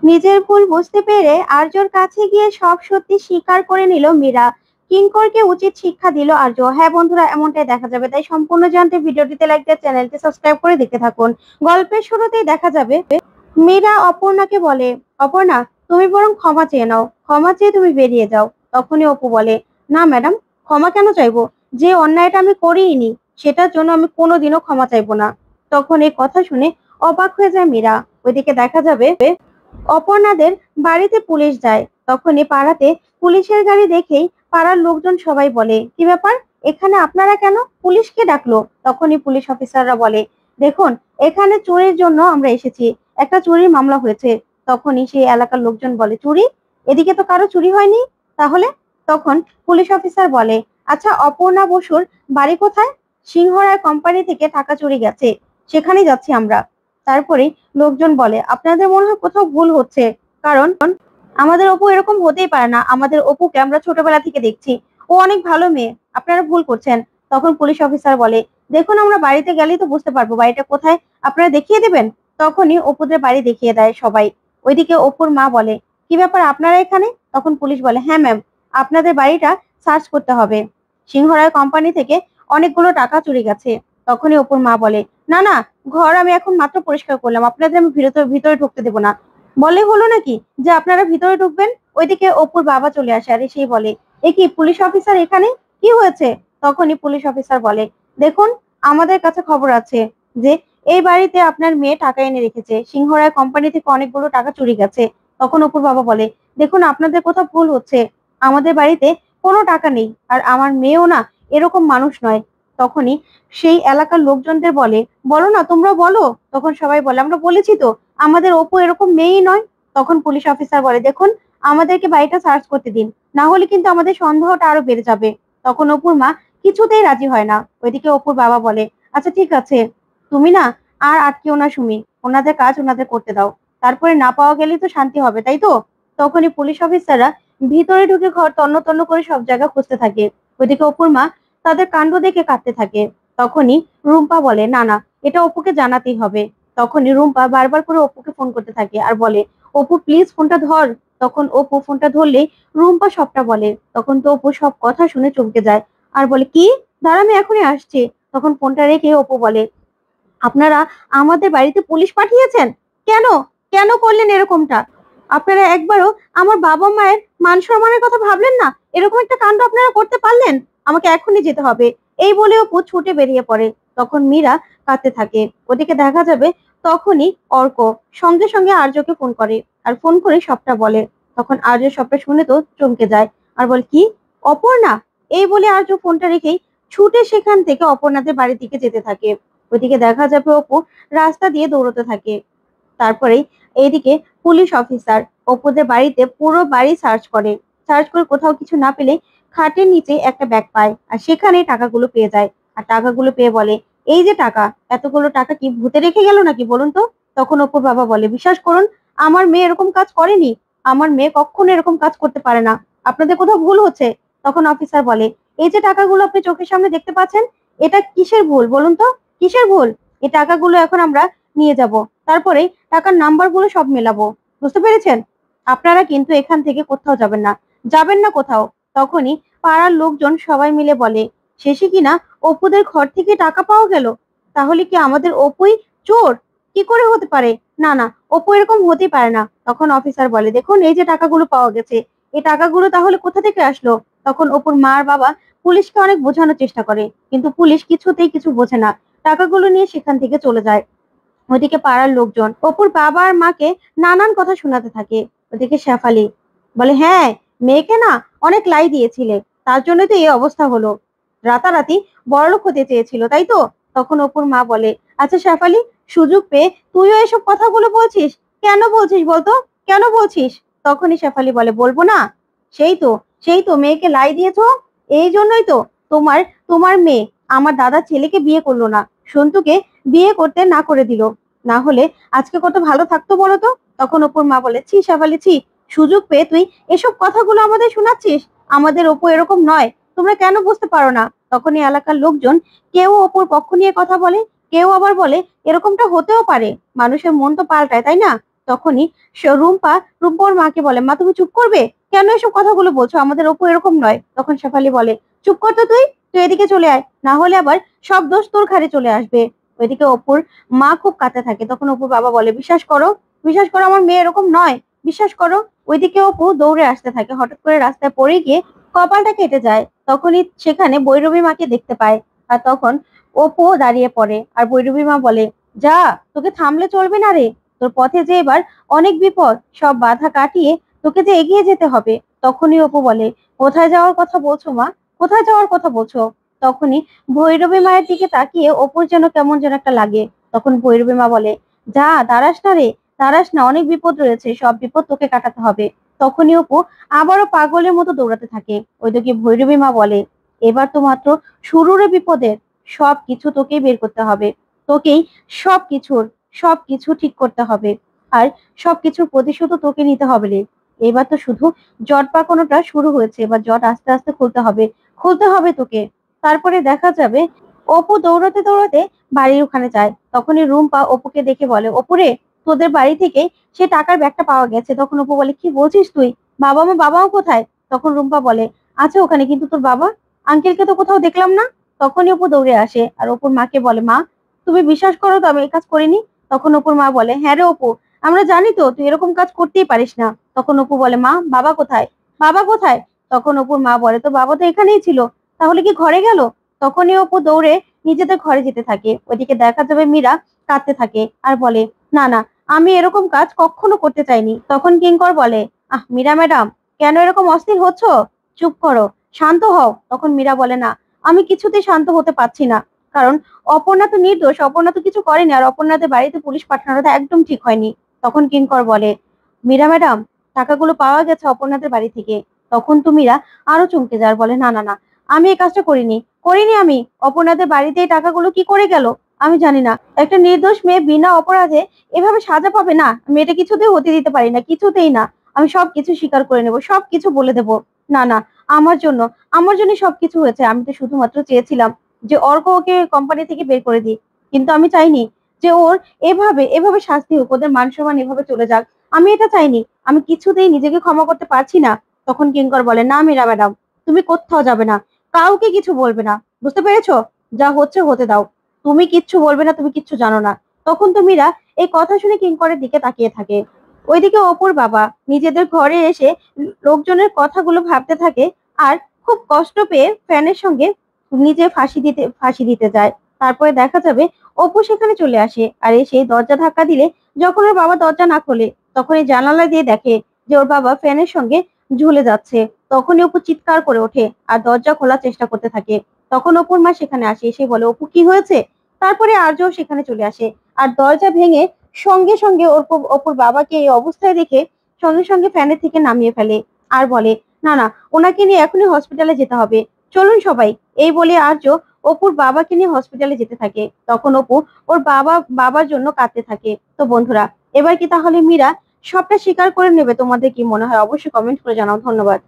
নিজের ভুল বুঝতে পেরে আর্যর কাছে গিয়ে সব সত্যি স্বীকার করে নিল মীরা। কিঙ্করকে উচিত শিক্ষা দিল আর্য। হ্যাঁ বন্ধুরা, এমনটাই দেখা যাবে, তাই সম্পূর্ণ জানতে ভিডিওটিতে লাইক দিয়ে চ্যানেলটি সাবস্ক্রাইব করে দেখতে থাকুন। গল্পের শুরুতেই দেখা যাবে মীরা অপর্ণাকে বলে, অপর্ণা তুমি বরং ক্ষমা চেয়ে নাও, ক্ষমা চেয়ে তুমি বেরিয়ে যাও। তখনই অপু বলে, না ম্যাডাম, ক্ষমা কেন চাইবো? যে অন্যায়টা আমি করিনি সেটার জন্য আমি কোনোদিনও ক্ষমা চাইবো না। তখন এই কথা শুনে অবাক হয়ে যায় মীরা। ওইদিকে দেখা যাবে অপর্ণাদের বাড়িতে পুলিশ যায়। তখনই পাড়াতে পুলিশের গাড়ি দেখেই পাড়ার লোকজন সবাই বলে, কি ব্যাপার, এখানে আপনারা কেন, পুলিশকে ডাকলো? তখনই পুলিশ অফিসাররা বলে, দেখুন এখানে চুরির জন্য আমরা এসেছি, একটা চুরির মামলা হয়েছে। তখনই সেই এলাকার লোকজন বলে, চুরি? এদিকে তো কারো চুরি হয়নি। তাহলে? তখন পুলিশ অফিসার বলে, আচ্ছা অপর্ণা বসুর বাড়ি কোথায়? সিংহরায় কোম্পানি থেকে টাকা চুরি গেছে, সেখানেই যাচ্ছি আমরা। তারপরে লোকজন বলে, আপনাদের মনে হয় কোথাও ভুল হচ্ছে, কারণ আমাদের অপু এরকম হতেই পারে না, আমাদের অপুকে আমরা ছোটবেলা থেকে দেখছি, ও অনেক ভালো মেয়ে, আপনারা ভুল করছেন। তখন পুলিশ অফিসার বলে, দেখুন আমরা বাড়িতে গেলেই তো বুঝতে পারবো বাড়িটা কোথায়, আপনারা দেখিয়ে দেবেন। তখনই অপুদের বাড়ি দেখিয়ে দেয় সবাই। ওইদিকে অপুর মা বলে, কি ব্যাপার আপনারা এখানে? তখন পুলিশ বলে, হ্যাঁ ম্যাম, আপনাদের বাড়িটা সার্চ করতে হবে, সিংহরায় কোম্পানি থেকে অনেকগুলো টাকা চুরি গেছে। তখনই অপুর মা বলে, না না, ঘর আমি এখন মাত্র পরিষ্কার করলাম, আপনাদের আমি ভিতরে ঢুকতে দেবো না। বলে হলো নাকি যে আপনারা ভিতরে ঢুকবেন? ওইদিকে অপুর বাবা চলে আসে, আর সেই বলে, এ কি পুলিশ অফিসার এখানে, কি হয়েছে? তখনই পুলিশ অফিসার বলে, দেখুন আমাদের কাছে খবর আছে যে এই বাড়িতে আপনার মেয়ে টাকা এনে রেখেছে, সিংহরায় কোম্পানি থেকে অনেকগুলো টাকা চুরি গেছে। তখন অপুর বাবা বলে, দেখুন আপনাদের কোথাও ভুল হচ্ছে, আমাদের বাড়িতে কোনো টাকা নেই, আর আমার মেয়েও না এরকম মানুষ নয়। তখনই সেই এলাকার লোকজনদের বলে, বলো না তোমরা বলো। তখন সবাই বলে, আমরা বলেছি তো, আমাদের অপু এরকম মেয়েই নয়। তখন পুলিশ অফিসার বলে, দেখুন আমাদেরকে বাড়িটা সার্চ করতে দিন, না হলে কিন্তু আমাদের সন্দেহটা আরো বেড়ে যাবে। তখন অপুর মা কিছুতেই রাজি হয় না। ওইদিকে অপুর বাবা বলে, আচ্ছা ঠিক আছে, তুমি না আর আটকেও না সুমি, ওনাদের কাজ ওনাদের করতে দাও, তারপরে না পাওয়া গেলেই তো শান্তি হবে, তাই তো? তখনই পুলিশ অফিসাররা ভিতরে ঢুকে ঘর তন্ন তন্ন করে সব জায়গা খুঁজতে থাকে। ওইদিকে অপুর মা তাদের কাণ্ড দেখে কাঁদতে থাকে। তখনই রুম্পা বলে, না না, এটা অপুকে জানাতেই হবে। তখনই রুম্পা বারবার করে অপুকে ফোন করতে থাকে আর বলে, অপু প্লিজ ফোনটা ধর। তখন অপু ফোনটা ধরলেই রুম্পা সবটা বলে। তখন তো অপু সব কথা শুনে চমকে যায় আর বলে, কি, দাঁড়া আমি এখনই আসছি। তখন ফোনটা রেখে অপু বলে, আপনারা আমাদের বাড়িতে পুলিশ পাঠিয়েছেন? কেন, কেন করলেন এরকমটা? আপনারা একবারও আমার বাবা মায়ের মান সম্মানের কথা ভাবলেন না? এরকম একটা কাণ্ড আপনারা করতে পারলেন? আমাকে এখনই যেতে হবে। এই বলে অপু ছুটে বেরিয়ে পড়ে। তখন মীরা কাঁদতে থাকে। ওদিকে দেখা যাবে তখনই অর্ক সঙ্গে সঙ্গে আর্যকে ফোন করে আর ফোন করে সবটা বলে। তখন আর্য সবটা শুনে তো চমকে যায় আর বলে, কি, অপর্ণা? এই বলে আর্য ফোনটা রেখেই ছুটে সেখান থেকে অপর্ণাদের বাড়ির দিকে যেতে থাকে। ওইদিকে দেখা যাবে অপু রাস্তা দিয়ে দৌড়তে থাকে। তারপরেই এইদিকে পুলিশ অফিসার অপুদের বাড়িতে পুরো বাড়ি সার্চ করে। সার্চ করে কোথাও কিছু না পেলে খাটের নিচে একটা ব্যাগ পায় আর সেখানে টাকাগুলো পেয়ে যায়। আর টাকাগুলো পেয়ে বলে, এই যে টাকা, এতগুলো টাকা কি ভূতে রেখে গেল নাকি বলুন তো? তখন অপুর বাবা বলে, বিশ্বাস করুন আমার মেয়ে এরকম কাজ করেনি, আমার মেয়ে কখনো এরকম কাজ করতে পারে না, আপনাদের কোথাও ভুল হচ্ছে। তখন অফিসার বলে, এই যে টাকাগুলো আপনি চোখের সামনে দেখতে পাচ্ছেন, এটা কিসের ভুল বলুন তো, কিসের ভুল? এই টাকাগুলো এখন আমরা নিয়ে যাব, তারপরে টাকার নাম্বারগুলো সব মেলাবো, বুঝতে পেরেছেন? আপনারা কিন্তু এখান থেকে কোথাও যাবেন না, যাবেন না কোথাও। তখনই পাড়ার লোকজন সবাই মিলে বলে, শেষে কিনা অপুদের ঘর থেকে টাকা পাওয়া গেল, তাহলে কি আমাদের অপুই চোর? কি করে হতে পারে? না না, অপু এরকম হতেই পারে না। তখন অফিসার বলে, দেখুন এই যে টাকাগুলো পাওয়া গেছে, এই টাকাগুলো তাহলে কোথা থেকে আসলো? তখন অপুর মার বাবা পুলিশকে অনেক বোঝানোর চেষ্টা করে, কিন্তু পুলিশ কিছুতেই কিছু বোঝে না, টাকাগুলো নিয়ে সেখান থেকে চলে যায়। ওদিকে পাড়ার লোকজন অপুর বাবা আর মাকে নানান কথা শোনাতে থাকে। ওদিকে শেফালি বলে, হ্যাঁ, মেয়েকে না অনেক লাই দিয়েছিলে, তার জন্য তো এই অবস্থা হলো, রাতারাতি বড়লোক হতে চেয়েছিল, তাই তো? তখন অপুর মা বলে, আচ্ছা শেফালি, সুযোগ পেয়ে তুইও এসব কথাগুলো বলছিস, কেন বলছিস বলতো, কেন বলছিস? তখনই শেফালি বলে, বলবো না? সেই তো, সেই তো মেয়েকে লাই দিয়েছো, এই জন্যই তো তোমার তোমার মেয়ে আমার দাদা ছেলেকে বিয়ে করলো না, সন্তুকে বিয়ে করতে না করে দিল, না হলে আজকে কত ভালো থাকতো বলো তো? তখন অপুর মা বলে, ছি শেফালি ছি, সুযোগ পেয়ে তুই এসব কথাগুলো আমাদের শোনাচ্ছিস, আমাদের অপু এরকম নয়, তোমরা কেন বুঝতে পারো না? তখনই এলাকার লোকজন কেউ অপুর পক্ষ নিয়ে কথা বলে, কেউ আবার বলে এরকমটা হতেও পারে, মানুষের মন তো পাল্টায়, তাই না? তখনই রুম্পা রুম্পা ওর মাকে বলে, মা তুমি চুপ করবে, কেন এসব কথাগুলো বলছো, আমাদের অপু এরকম নয়। তখন শেফালি বলে, চুপ কর তো তুই, তুই এদিকে চলে আয়, না হলে আবার সব দোষ তোর ঘাড়ে চলে আসবে। ওইদিকে অপুর মা খুব কাঁদতে থাকে। তখন অপুর বাবা বলে, বিশ্বাস করো, বিশ্বাস করো, আমার মেয়ে এরকম নয়, বিশ্বাস করো। ওইদিকে অপু দৌড়ে আসতে থাকে, হঠাৎ করে রাস্তায় পড়ে গিয়ে কপালটা কেটে যায়। তখনই সেখানে ভৈরবী মাকে দেখতে পায়। আর তখন অপু দাঁড়িয়ে পড়ে, আর ভৈরবী মা বলে, যা, তোকে থামলে চলবে না রে, তোর পথে যে এবার অনেক বিপদ, সব বাধা কাটিয়ে তোকে যে এগিয়ে যেতে হবে। তখনই অপু বলে, কোথায় যাওয়ার কথা বলছো মা, কোথায় যাওয়ার কথা বলছো? তখনই ভৈরবী মায়ের দিকে তাকিয়ে অপুর যেন কেমন যেন একটা লাগে। তখন ভৈরবী মা বলে, যা, দাঁড়াস না রে, দাঁড়াস না, অনেক বিপদ রয়েছে, সব বিপদ তোকে কাটাতে হবে। তখনই অপু আবারও পাগলের মতো দৌড়াতে থাকে। ওইদিকে ভৈরবী মা বলে, এবার তো মাত্র শুরু রে বিপদের, সব কিছু তোকেই বের করতে হবে, তোকেই সবকিছু ঠিক করতে হবে, আর সবকিছুর প্রতিশোধও তোকে নিতে হবে রে। এবার তো শুধু জট পাকানোটা শুরু হয়েছে, এবার জট আস্তে আস্তে খুলতে হবে তোকে। তারপরে দেখা যাবে অপু দৌড়াতে দৌড়াতে বাড়ির ওখানে যায়। তখনই রুম্পা অপুকে দেখে বলে, অপুরে, তোদের বাড়ি থেকে সে টাকার ব্যাগটা পাওয়া গেছে। তখন অপু বলে, কি বলছিস তুই, বাবা মা কোথায়? তখন রুম্পা বলে, আছে ওখানে, কিন্তু তোর বাবা আঙ্কেলকে তো কোথাও দেখলাম না। তখনই অপু দৌড়ে আসে আর অপুর মাকে বলে, মা তুমি বিশ্বাস করো তো আমি এই কাজ করিনি? তখন অপুর মা বলে, হ্যাঁ রে অপু, আমরা জানি তো তুই এরকম কাজ করতেই পারিস না। তখন অপু বলে, মা বাবা কোথায়, বাবা কোথায়? তখন অপুর মা বলে, তো বাবা তো এখানেই ছিল, তাহলে কি ঘরে গেল? তখনই অপু দৌড়ে নিজেদের ঘরে যেতে থাকে। ওইদিকে দেখা যাবে মীরা কাঁদতে থাকে আর বলে, না না, আমি এরকম কাজ কখনো করতে চাইনি। তখন কিঙ্কর বলে, আহ মীরা ম্যাডাম, কেন এরকম অস্থির হচ্ছ, চুপ করো, শান্ত হও। তখন মীরা বলে, না, আমি কিছুতেই শান্ত হতে পারছি না, কারণ অপর্ণা তো নির্দোষ, অপর্ণা তো কিছু করেনি, আর অপর্ণাদের বাড়িতে পুলিশ পাঠানোটা একদম ঠিক হয়নি। তখন কিঙ্কর বলে, মীরা ম্যাডাম, টাকাগুলো পাওয়া গেছে অপর্ণাদের বাড়ি থেকে। তখন তো মীরা আরো চমকে যায় আর বলে, না না না, আমি এই কাজটা করিনি, আমি, অপর্ণাদের বাড়িতে এই টাকাগুলো কি করে গেল আমি জানি না। একটা নির্দোষ মেয়ে বিনা অপরাধে এভাবে সাজা পাবে না, আমি এটা কিছুতেই হতে দিতে পারি না, কিছুতেই না। আমি সবকিছু স্বীকার করে নেব, সবকিছু বলে দেব। না না, আমার জন্য আমার জন্য সবকিছু হয়েছে, আমি তো শুধুমাত্র চেয়েছিলাম যে অর্ক ওকে কোম্পানি থেকে বের করে দিই, কিন্তু আমি চাইনি যে ওর এভাবে এভাবে শাস্তি হোক, ওদের মান সম্মান এভাবে চলে যাক, আমি এটা চাইনি, আমি কিছুতেই নিজেকে ক্ষমা করতে পারছি না। তখন কিঙ্কর বলে, না মীরা ম্যাডাম, তুমি কোথাও যাবে না, কাউকে কিছু বলবে না, বুঝতে পেরেছো? যা হচ্ছে হতে দাও, তুমি কিচ্ছু বলবে না, তুমি কিচ্ছু জানো না। তখন তো মীরা এই কথা শুনে কিঙ্করের দিকে তাকিয়ে থাকে। ওইদিকে অপুর বাবা নিজেদের ঘরে এসে লোকজনের কথাগুলো ভাবতে থাকে, আর খুব কষ্ট পেয়ে ফ্যানের সঙ্গে নিজে ফাঁসি দিতে যায়। তারপরে দেখা যাবে অপু সেখানে চলে আসে, আর এসে দরজা ধাক্কা দিলে যখন ওর বাবা দরজা না খোলে, তখন এই জানালা দিয়ে দেখে যে ওর বাবা ফ্যানের সঙ্গে ঝুলে যাচ্ছে। তখনই অপু চিৎকার করে ওঠে আর দরজা খোলার চেষ্টা করতে থাকে। তখন অপুর মা সেখানে আসে, এসে বলে, অপু কি হয়েছে? তারপরে আর্য সেখানে চলে আসে আর দরজা ভেঙে সঙ্গে সঙ্গে অপুর বাবাকে এই অবস্থায় দেখে সঙ্গে সঙ্গে ফ্যানের থেকে নামিয়ে ফেলে আর বলে, না না, ওনাকে নিয়ে এখনই হসপিটালে যেতে হবে, চলুন সবাই। এই বলে আর্য অপুর বাবাকে নিয়ে হসপিটালে যেতে থাকে। তখন অপু ওর বাবার জন্য কাঁদতে থাকে। তো বন্ধুরা, এবার কি তাহলে মীরা সবটা স্বীকার করে নেবে? তোমাদের কি মনে হয় অবশ্যই কমেন্ট করে জানাও। ধন্যবাদ।